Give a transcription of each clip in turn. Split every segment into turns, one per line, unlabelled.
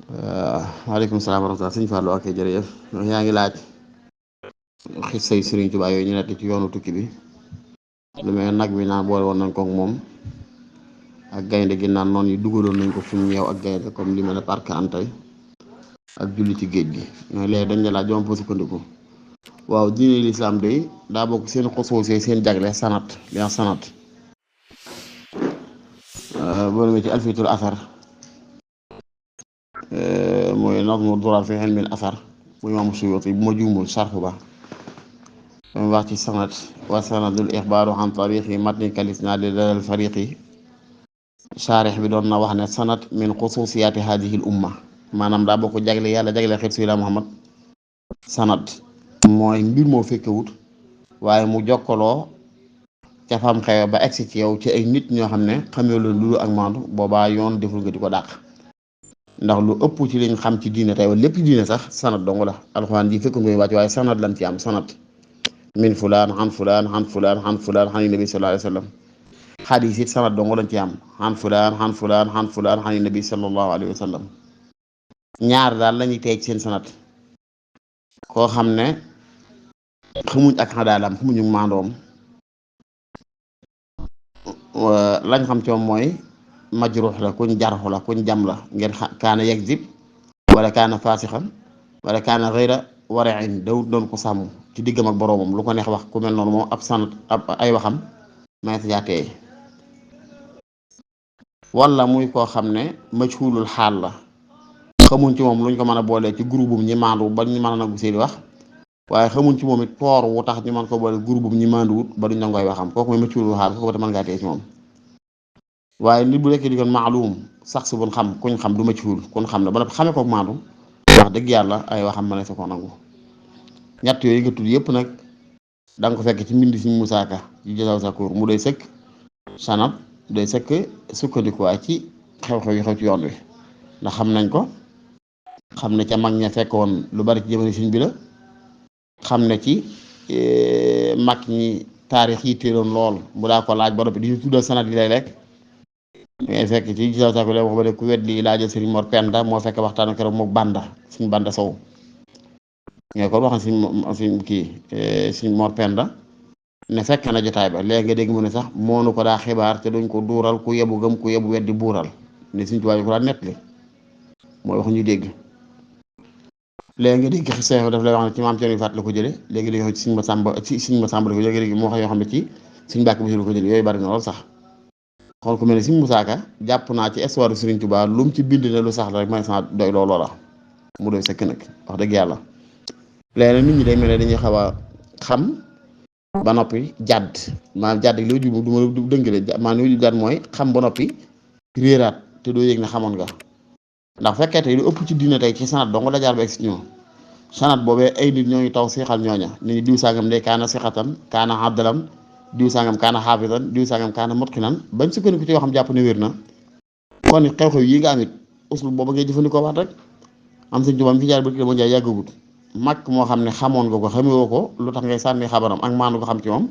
waaleykum salaam wa rahmatulah sëñ Fallou ak jërëjëf yaa ngi laaj xissay Sëriñ Tuubaa yooyu ñu nekk ci yoonu tukki bi lu mel nag bi naan boole woon nañ ko ak moom ak gaynde gi naan noonu yi dugaloon nañ ko fu ñu ñëw ak gaynde comme li mel ne parc Antay ak julli ci géej gi ñooy léegi dañ la laaj joom fa sukkandiku waaw diine lislaam day daa bokk seen xosoosee seen jagle sanat li wax sanat boo demee ci alfitul asar mooy nazmu durar fi ilmil asar bu imam Suyuti bu ma juumul sarf ba dama wax ci sanad wa sanadul ixbaaru an tariqi matni kalisnaadi dalal fariqi saarix bi doon na wax ne sanad min xususiyaati hadihi l umma maanaam daa bokk jagle yàlla jagle xeet Sayyidina Muhammad sanad mooy mbir moo fekkewut waaye mu jokkaloo ca fam xewe ba egsi ci yow ci ay nit ñoo xam ne xamee lu dul ak maandu boobaa yoon deful nga di ko dàq ndax lu ëpp ci liñ xam ci diine tey lépp diine sax sanad dong la alxuraan ji fekkoon koy wàcc waaye sanad lañ ci am sanad min fulaan an fulaan an fulaan an fulaan an nabi sallallahu alayhi wa sallam xadiis it sanad dong lañ ci am an fulaan an fulaan an fulaan an nabi sallallahu alayhi wa sallam ñaar daal lañuy tey seen sanad koo xam ne xamuñ ak xadaalam xamuñu maandoom lañ xam ci moom mooy majruux la kuñ jarxu la kuñ jam la ngeen kaana yakzib wala kaana faasixan wala kaana xëyra wariin dawut doon ko sàmm ci diggam ak boroomam lu ko neex wax ku mel noonu moom ab sanad ab ay waxam may sa jaatee wala muy koo xam ne majhulul xaal la xamuñ ci moom luñ ko mën a boolee ci groupe ñi maandu ba ñu mën a nangu seeni wax waaye xamuñ ci moom it toor wu tax ñu mën ko boole groupe ñi maanduwut ba duñ nangooy waxam kooku mooy majhulul xaal kooku ba te mën ngaa tee ci moom waaye nit bu nekkee di kon maalum sax si buñ xam kuñ xam du majhul kuñ xam ne ba noppi xamee kook maandu wax dëgg yàlla ay waxam ma ne sa ko nangu ñett yooyu nga tudd yëpp nag da nga ko fekk ci mbind si Musaa Ka ci Jazaaw Sakoor mu doy sëkk sanad doy sëkk sukkandikuwaay ci xew-xew yi xew ci yoon wi ndax xam nañ ko xam ne ca mag ña fekkoon lu bari ci jamono Sëriñ bi la xam ne ci mag ñi taarix yi téeloon lool bu daa ko laaj ba noppi di ñu tuddal sanad yi lay lekk ngay fekk ci Jazaaw Sakoor lay wax ba ne ku weddi laajal Sëriñ Mor Penda moo fekk waxtaan keroog mook Banda suñ Banda Sow nga kon wax suñ Mor Penda ne fekk na jotaay ba léegi nga dégg mu ne sax moonu ko daa xibaar te duñ ko duural ku yebu gëm ku yebu weddi buural ne suñ tubaab yi ko daa nettali mooy wax ñu dégg léegi nga dégg seex daf lay wax ne ci maam Cerno Faat la ko jële léegi dañuy wax ci Sëriñ Masamba la ko jële léegi moo xam yoo xam ne ci Sëriñ Mbàkke Buso la ko jële yooyu bari na lool sax xool ku mel ne Sëriñ Musaa Ka jàpp naa ci histoire Sëriñ Tuubaa lu mu ci bind ne lu sax la rek may sa doy looloo la mu doy sëkk nag wax dëgg yàlla léegi nit ñi day mel ne dañuy xaw a xam ba noppi jàdd maanaam jàdd li du ma dëngale maanaam li jàdd mooy xam ba noppi réeraat te doo yëg ne xamoon nga ndax fekkee tey lu ëpp ci diine tey ci sanad dong la jaar ba egg si ñoom sanad boobee ay nit ñoo ngi taw seexal ñooña nit ñi diw sangam de kaana sixatan kaana abdalan diw sangam kaana xaafisan diw sangam kaana mutqinan bañ sukkandiku ci yoo xam jàpp ne wér na kon xew-xew yi nga amit usul booba ngay jëfandikoo waat rek am sëñ Tuubaa fi jaar ba moo jaay yàggagut mag moo xam ne xamoon nga ko xamewoo ko lu tax ngay sànni xabaram ak maandu nga xam ci moom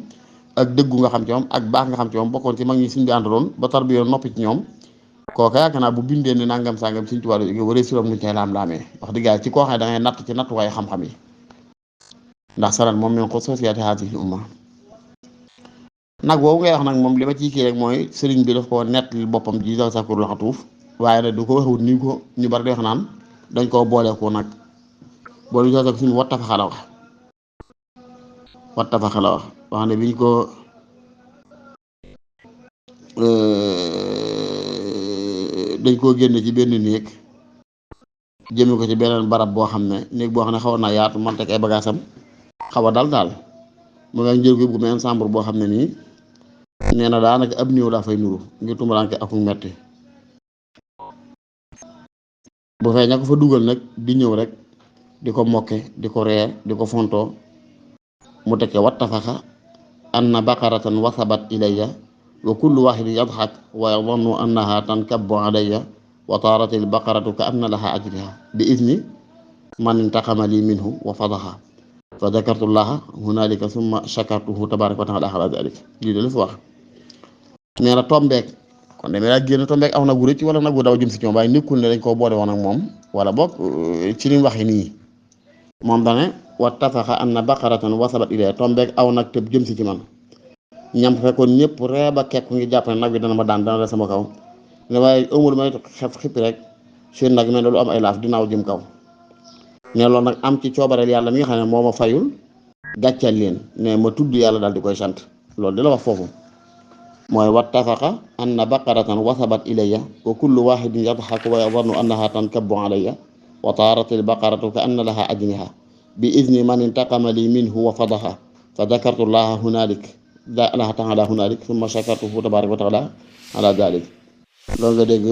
ak dëggu nga xam ci moom ak baax nga xam ci moom bokkoon ci mag ñi suñ bi àndaloon ba tarbiya noppi ci ñoom kooka yaakaar naa bu bindee ne nangam sangam Sëriñ Tuubaa waree suram luñ cay laam-laamee wax dëgg yàlla ci koo xam ne da ngay natt ci nattuwaayu xam-xam yi ndax sanad moom min xusuusiyaati haazihil umma nag boobu ngay wax nag moom li ma ciy kii rek mooy sëriñ bi daf ko nettali boppam ci Jazaaw Sakoor la xatuuf waaye nag du ko waxewut ni ko ñu bari di wax naan dañ koo booleekoo nag boolu Jazaaw Sakoor suñu wattafaqa la wax ne biñ ko dañ koo génne ci benn néeg jëme ko ci beneen barab boo xam ne néeg boo xam ne xawoon naa yaatu man teg ay bagaasam xaw a daal mu nga njël ko bu meen chambre boo xam ne nii nee na daanaka ab néew laa fay nuru ngir tumuraanke aku metti bu fee ña ko fa dugal nag di ñëw rek di ko mokke di ko reer di ko fontoo mu tekke wattafaqa anna baqaratan wasabat ilayya wa kullu waxidin yadxak wa yadannu annaha tankabbu alayya wa taaratil baqaratu ka anna laha ajriha bi idni man intaqama li minhu wa fadaxa fa dakartullaha hunalika summa shakartuhu tabaraka wa taala ala dalik lii de la fi wax nee na tombeek kon demee daa génn tombeek aw nagu rëcc wala nagu daw jëm si ñoom waaye nekkul ne dañ koo boole woon ak moom wala boog ci li mu waxee nii moom dane wattafaqa anna baqaratan wasabat ilay tombeeg aw nag tëb jëm si ci man ñam fekkoon ñëpp reeba kekku ngi jàpp ne nag bi dana ma daan dana la sama kaw ne waaye amul may xef xippi rek seen nag mel ne lu am ay laaf dinaaw jëm kaw ne loolu nag am ci coobareel yàlla mi nga xam ne moo ma fayul gàccal leen ne ma tudd yàlla daal di koy sant loolu di la wax foofu mooy wattafaqa anna baqaratan wasabat ilayya wa kullu waxidin yadxaku wa yadannu annaha tankabbu alayya wa taarat albaqaratu ka anna laha ajniha bi izni man intaqama li minhu wa fadaxa fa dakartu llaha hunalik Allah taala hunalik summa shakartuhu tabaraka wa taala ala dalik loolu nga dégg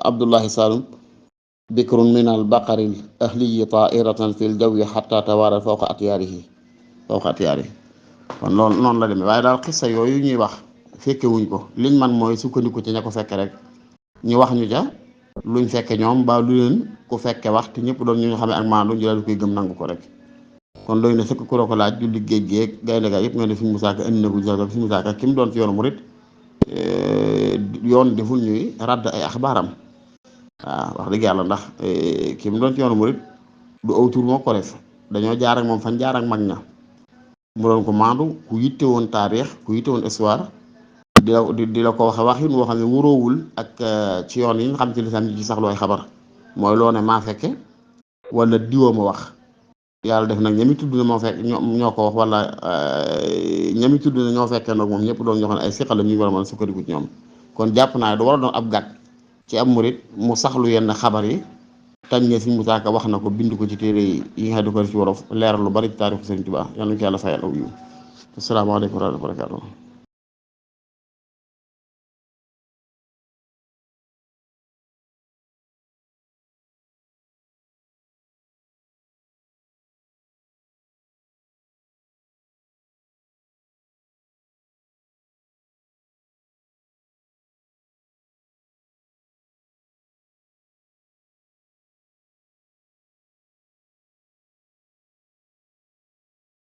Abdullahi Salum bikrun min al baqari ahliyi tairatan fi l jawi xata tawaara fawqa atyaarihi kon loolu noonu la demee waaye daal xissa yooyu ñuy wax fekke wuñ ko liñ man mooy sukkandiku ci ña ko fekke rek ñu wax ñu ca luñ fekke ñoom ba lu leen ku fekke wax te ñëpp doon ñu nga xam ne ak maandu ñu daal koy gëm nangu ko rek kon doy na sëkk ku ko laaj julli géej géeg gaynde ga yëpp nga ne Sëriñ Musaa Ka indi na ko Sëriñ Musaa Ka ki mu doon ci yoonu murit yoon deful ñuy radd ay axbaaram waaw wax dëgg yàlla ndax ki mu doon ci yoonu murit du aw tur moo ko def dañoo jaar ak moom fañ jaar ak mag ña mu doon ko maandu ku yitte woon taarix ku yitte woon histoire di la ko waxe waxin woo xam ne wuroowul ak ci yoon yi nga xam ci lisaan yi ci sax looy xabar mooy loo ne maa fekke wala diwoo ma wax yàlla def nag ñami tudd na moo fekk ñoo ko wax wala ñami tudd na ñoo fekkee nag moom ñëpp doon ñoo xam ne ay siqa la ñuy war a mën a sukkandiku ci ñoom kon jàpp naa ne du war a doon ab gàtt ci ab murit mu saxlu yenn xabar yi tañ ne Sëriñ Musaa Ka wax na ko bind ko ci téere yi nga xam ne ko ci wolof leeral lu bari ci taarixu Sëriñ Tuubaa yal na ko yàlla fayal aw yiw asalaamaaleykum wa rahmatullaahi wa barakaatuh